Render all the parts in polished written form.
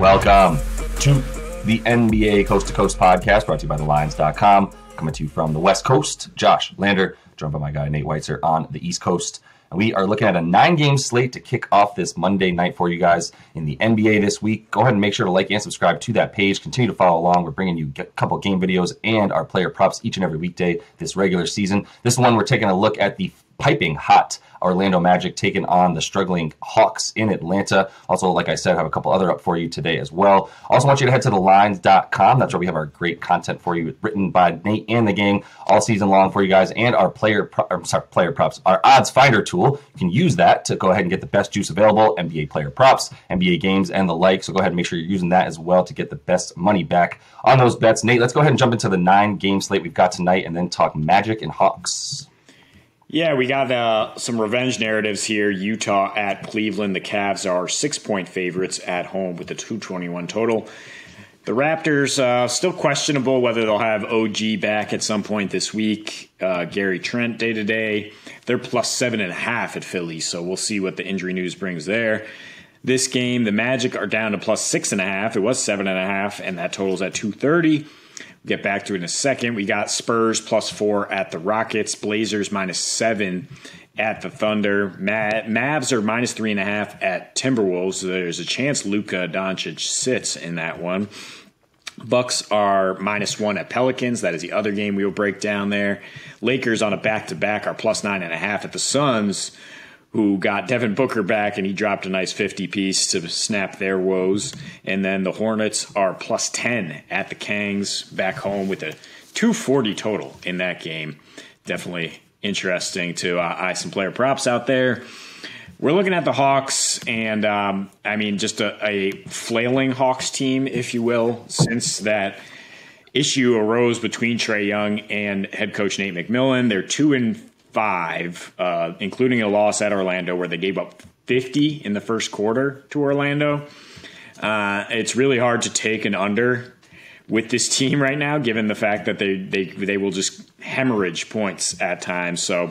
Welcome to the NBA Coast to Coast podcast brought to you by thelines.com. Coming to you from the West Coast, Josh Lander, joined by my guy Nate Weitzer on the East Coast. And we are looking at a 9-game slate to kick off this Monday night for you guys in the NBA this week. Go ahead and make sure to like and subscribe to that page. Continue to follow along. We're bringing you a couple game videos and our player props each and every weekday this regular season. This one, we're taking a look at the piping hot Orlando Magic taking on the struggling Hawks in Atlanta. Also, like I said, I have a couple other up for you today as well. Also want you to head to thelines.com. That's where we have our great content for you, written by Nate and the gang all season long for you guys, and our player props, our odds finder tool. You can use that to go ahead and get the best juice available, NBA player props, NBA games, and the like. So go ahead and make sure you're using that as well to get the best money back on those bets. Nate, let's go ahead and jump into the 9-game slate we've got tonight and then talk Magic and Hawks. Yeah, we got some revenge narratives here. Utah at Cleveland. The Cavs are 6-point favorites at home with a 221 total. The Raptors, still questionable whether they'll have OG back at some point this week. Gary Trent day-to-day. They're plus 7.5 at Philly, so we'll see what the injury news brings there. This game, the Magic are down to plus 6.5. It was 7.5, and that total's at 230. We'll get back to it in a second. We got Spurs plus 4 at the Rockets. Blazers minus 7 at the Thunder. Mavs are minus 3.5 at Timberwolves. So there's a chance Luka Doncic sits in that one. Bucks are minus 1 at Pelicans. That is the other game we will break down there. Lakers on a back-to-back are plus 9.5 at the Suns, who got Devin Booker back, and he dropped a nice 50-piece to snap their woes. And then the Hornets are plus 10 at the Kangs back home with a 240 total in that game. Definitely interesting to eye some player props out there. We're looking at the Hawks, and just a flailing Hawks team, if you will, since that issue arose between Trae Young and head coach Nate McMillan. They're 2-5, including a loss at Orlando where they gave up 50 in the first quarter to Orlando. It's really hard to take an under with this team right now, given the fact that they will just hemorrhage points at times. So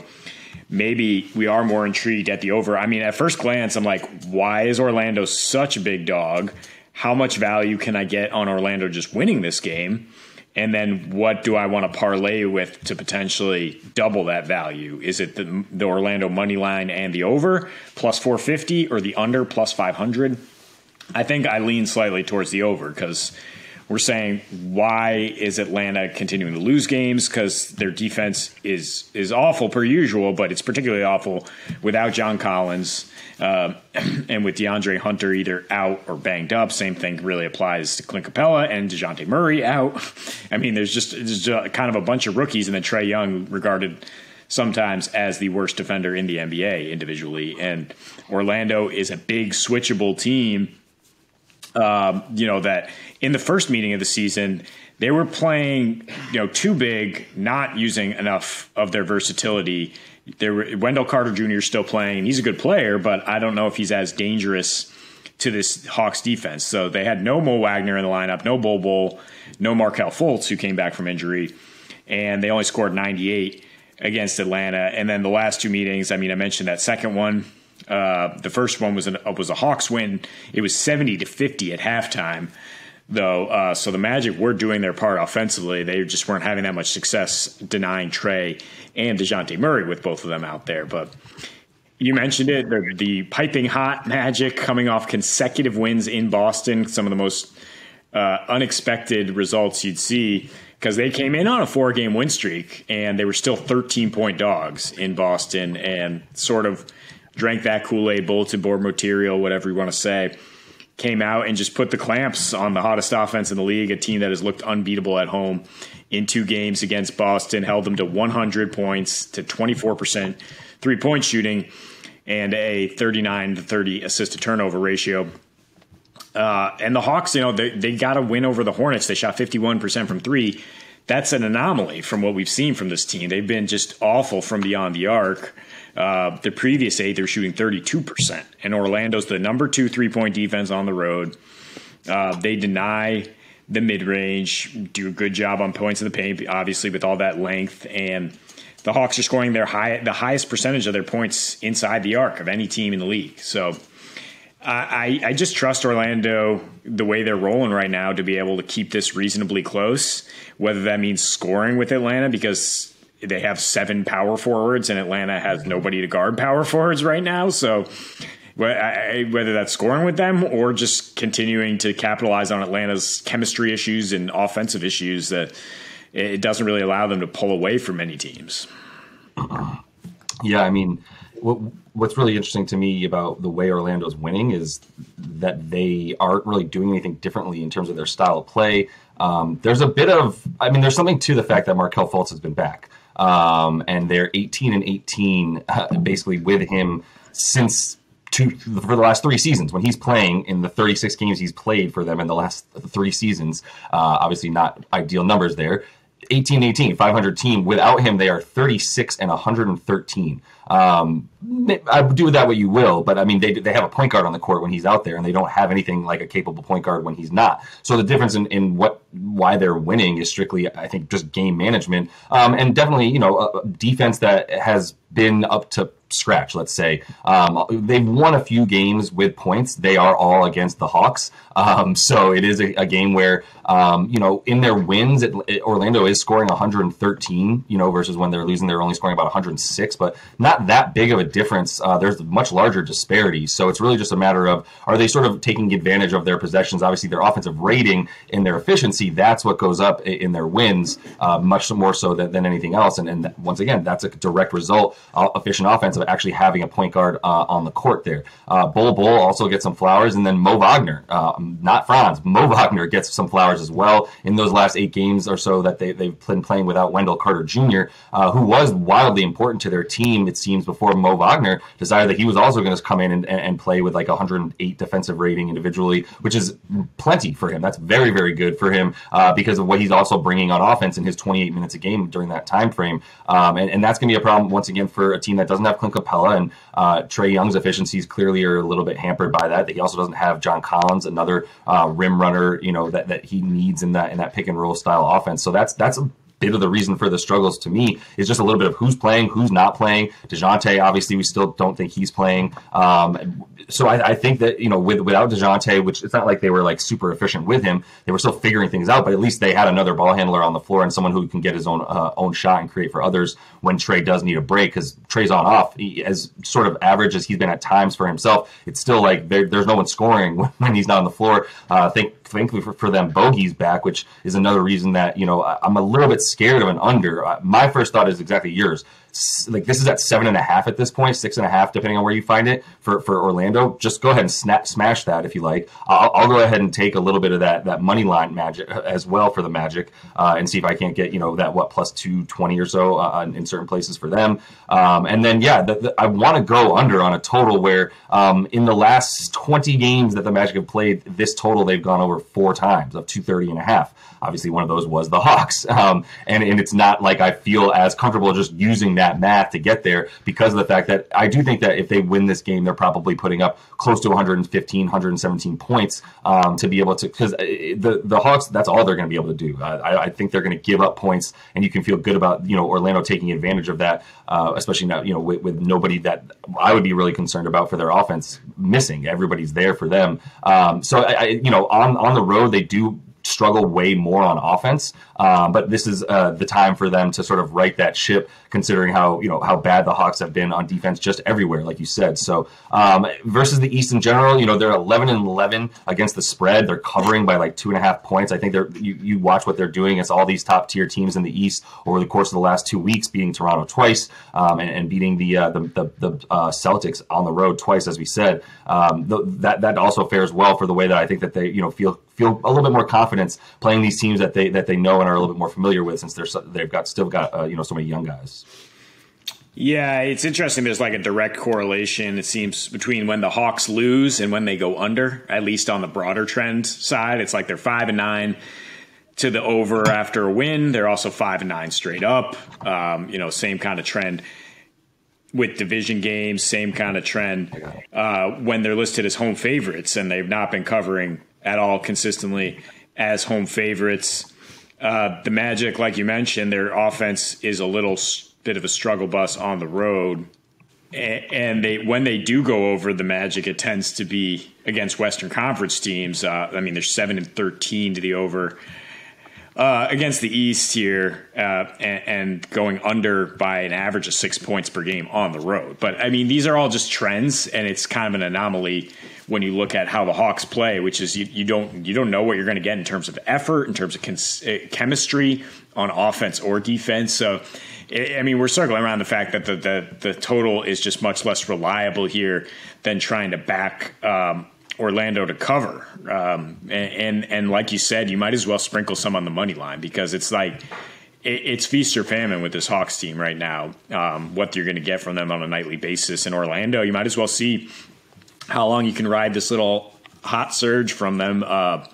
maybe we are more intrigued at the over. I mean, at first glance, I'm like, why is Orlando such a big dog? How much value can I get on Orlando just winning this game? And then what do I want to parlay with to potentially double that value? Is it the Orlando money line and the over plus 450 or the under plus 500? I think I lean slightly towards the over because we're saying, why is Atlanta continuing to lose games? Because their defense is awful per usual, but it's particularly awful without John Collins and with DeAndre Hunter either out or banged up. Same thing really applies to Clint Capella and DeJounte Murray out. I mean, there's just kind of a bunch of rookies, and then Trae Young regarded sometimes as the worst defender in the NBA individually. And Orlando is a big switchable team. That in the first meeting of the season, they were playing, too big, not using enough of their versatility. Wendell Carter Jr. still playing. He's a good player, but I don't know if he's as dangerous to this Hawks defense. So they had no Mo Wagner in the lineup, no Bol, no Markelle Fultz, who came back from injury, and they only scored 98 against Atlanta. And then the last two meetings, I mentioned that second one. The first one was a Hawks win. It was 70-50 at halftime, though. So the Magic were doing their part offensively. They just weren't having that much success denying Trae and DeJounte Murray with both of them out there. But you mentioned it, the piping hot Magic coming off consecutive wins in Boston, some of the most unexpected results you'd see, because they came in on a 4-game win streak, and they were still 13-point dogs in Boston and sort of drank that Kool-Aid, bulletin board material, whatever you want to say, came out and just put the clamps on the hottest offense in the league, a team that has looked unbeatable at home in 2 games against Boston, held them to 100 points, to 24% three-point shooting, and a 39-30 assist-to-turnover ratio. And the Hawks, they got a win over the Hornets. They shot 51% from 3. That's an anomaly from what we've seen from this team. They've been just awful from beyond the arc. The previous 8, they were shooting 32%. And Orlando's the number 2 three-point defense on the road. They deny the mid-range, do a good job on points in the paint, obviously with all that length. And the Hawks are scoring the highest percentage of their points inside the arc of any team in the league. So I just trust Orlando the way they're rolling right now to be able to keep this reasonably close, whether that means scoring with Atlanta because they have 7 power forwards and Atlanta has nobody to guard power forwards right now. So whether that's scoring with them or just continuing to capitalize on Atlanta's chemistry issues and offensive issues that it doesn't really allow them to pull away from many teams. Yeah, I mean, what's really interesting to me about the way Orlando's winning is that they aren't really doing anything differently in terms of their style of play. There's a bit of, there's something to the fact that Markelle Fultz has been back. And they're 18-18 basically with him for the last 3 seasons when he's playing in the 36 games he's played for them in the last 3 seasons. Obviously not ideal numbers there. 18-18, 500 team. Without him, they are 36-113. I do with that what you will, but I mean, they have a point guard on the court when he's out there, and they don't have anything like a capable point guard when he's not. So the difference in why they're winning is strictly, I think, just game management, and definitely, a defense that has been up to scratch, let's say. They've won a few games with points. They are all against the Hawks. So it is a game where, in their wins, Orlando is scoring 113, versus when they're losing, they're only scoring about 106, but not that big of a difference. There's much larger disparities. So it's really just a matter of, are they sort of taking advantage of their possessions? Obviously, their offensive rating and their efficiency, that's what goes up in their wins, much more so than anything else. And once again, that's a direct result, efficient offense, of actually having a point guard on the court there. Bol also gets some flowers, and then Mo Wagner, not Franz, Mo Wagner gets some flowers as well in those last 8 games or so that they've been playing without Wendell Carter Jr., who was wildly important to their team, it seems, before Mo Wagner decided that he was also going to come in and play with like 108 defensive rating individually, which is plenty for him. That's very, very good for him because of what he's also bringing on offense in his 28 minutes a game during that time frame. And that's going to be a problem, once again, for a team that doesn't have Clint Capella, and Trae Young's efficiencies clearly are a little bit hampered by that. He also doesn't have John Collins, another rim runner, that he needs in that pick and roll style offense. So that's a bit of the reason for the struggles to me is just a little bit of who's playing, who's not playing. DeJounte, obviously, we still don't think he's playing. So I think that, without DeJounte, which it's not like they were like super efficient with him, they were still figuring things out, but at least they had another ball handler on the floor and someone who can get his own shot and create for others when Trae does need a break, because Trae's on off. As sort of average as he's been at times for himself, it's still like there's no one scoring when he's not on the floor. Thankfully for them, Bogey's back, which is another reason that, I'm a little bit scared of an under. My first thought is exactly yours. Like, this is at 7.5 at this point, 6.5, depending on where you find it for Orlando. Just go ahead and smash that if you like. I'll go ahead and take a little bit of that money line magic as well for the Magic, and see if I can't get, that plus 220 or so in certain places for them. And then, I want to go under on a total where in the last 20 games that the Magic have played, this total they've gone over 4 times of 230.5. Obviously, one of those was the Hawks. And it's not like I feel as comfortable just using that math to get there, because of the fact that I do think that if they win this game, they're probably putting up close to 115, 117 points to be able to, because the Hawks, that's all they're going to be able to do. I think they're going to give up points, and you can feel good about, Orlando taking advantage of that, especially now, with nobody that I would be really concerned about for their offense missing. Everybody's there for them. So on the road, they do struggle way more on offense, but this is the time for them to sort of right that ship, considering how bad the Hawks have been on defense just everywhere, like you said. So versus the East in general, they're 11-11 against the spread. They're covering by like 2.5 points. I think you watch what they're doing. It's all these top tier teams in the East over the course of the last 2 weeks, beating Toronto twice and beating the Celtics on the road twice, as we said. That also fares well for the way that I think that they feel a little bit more confidence playing these teams that they know and are a little bit more familiar with, since they've still got so many young guys. Yeah, it's interesting. There's like a direct correlation, it seems, between when the Hawks lose and when they go under, at least on the broader trend side. It's like they're 5-9 to the over after a win. They're also 5-9 straight up. Same kind of trend with division games, same kind of trend when they're listed as home favorites, and they've not been covering at all consistently as home favorites. The Magic, like you mentioned, their offense is a little bit of a struggle bus on the road. And when they do go over the Magic, it tends to be against Western Conference teams. I mean, they're 7-13 to the over against the East here, and going under by an average of 6 points per game on the road. But I mean, these are all just trends, and it's kind of an anomaly when you look at how the Hawks play, which is you don't know what you're going to get in terms of effort, in terms of chemistry on offense or defense. So, I mean, we're circling around the fact that the total is just much less reliable here than trying to back Orlando to cover. And like you said, you might as well sprinkle some on the money line, because it's like it's feast or famine with this Hawks team right now. What you're going to get from them on a nightly basis in Orlando, you might as well see how long you can ride this little hot surge from them. I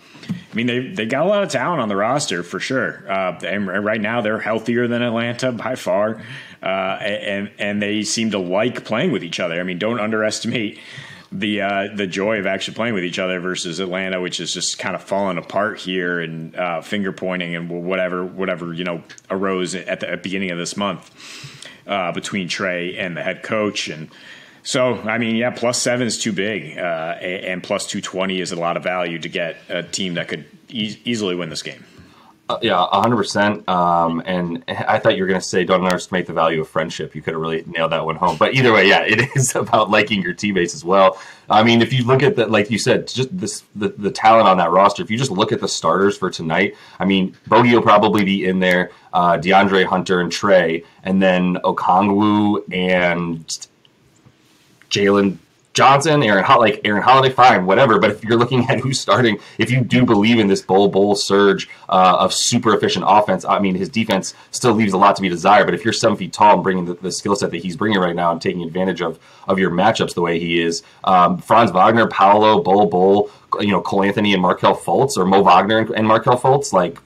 mean, they got a lot of talent on the roster for sure. And right now they're healthier than Atlanta by far. And they seem to like playing with each other. I mean, don't underestimate the joy of actually playing with each other versus Atlanta, which is just kind of falling apart here, and finger pointing and whatever arose at the beginning of this month between Trey and the head coach. And so, I mean, yeah, +7 is too big, and +220 is a lot of value to get a team that could easily win this game. Yeah, 100%. And I thought you were going to say, don't underestimate the value of friendship. You could have really nailed that one home. But either way, yeah, it is about liking your teammates as well. I mean, if you look at that, like you said, just the talent on that roster, if you just look at the starters for tonight, I mean, Bogey will probably be in there, DeAndre Hunter and Trey, and then Okongwu and Jalen Johnson, Aaron Holiday, fine, whatever. But if you're looking at who's starting, if you do believe in this bowl surge of super efficient offense, I mean, his defense still leaves a lot to be desired. But if you're 7 feet tall and bringing the skill set that he's bringing right now and taking advantage of your matchups the way he is, Franz Wagner, Paolo, Cole Anthony, and Markelle Fultz, or Mo Wagner and Markelle Fultz, like,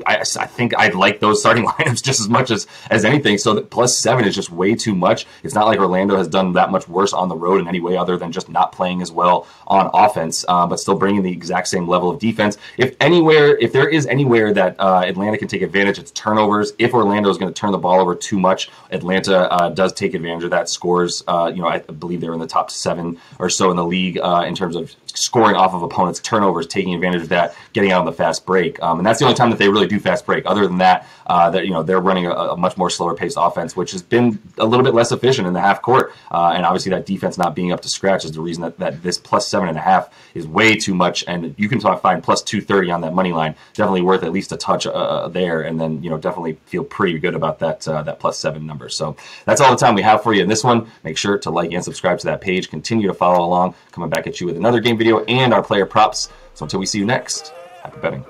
I think I'd like those starting lineups just as much as anything. So that +7 is just way too much. It's not like Orlando has done that much worse on the road in any way other than just not playing as well on offense, but still bringing the exact same level of defense. If there is anywhere that Atlanta can take advantage, it's turnovers. If Orlando is going to turn the ball over too much, Atlanta does take advantage of that. Scores, I believe they're in the top 7 or so in the league in terms of scoring off of opponents' turnovers, taking advantage of that, getting out on the fast break. And that's the only time that they really do fast break. Other than that, they're running a much more slower paced offense, which has been a little bit less efficient in the half court. And obviously that defense not being up to scratch is the reason that this +7.5 is way too much. And you can find +230 on that money line. Definitely worth at least a touch there. And then, definitely feel pretty good about that +7 number. So that's all the time we have for you in this one. Make sure to like and subscribe to that page. Continue to follow along. Coming back at you with another game video and our player props. So until we see you next, happy betting.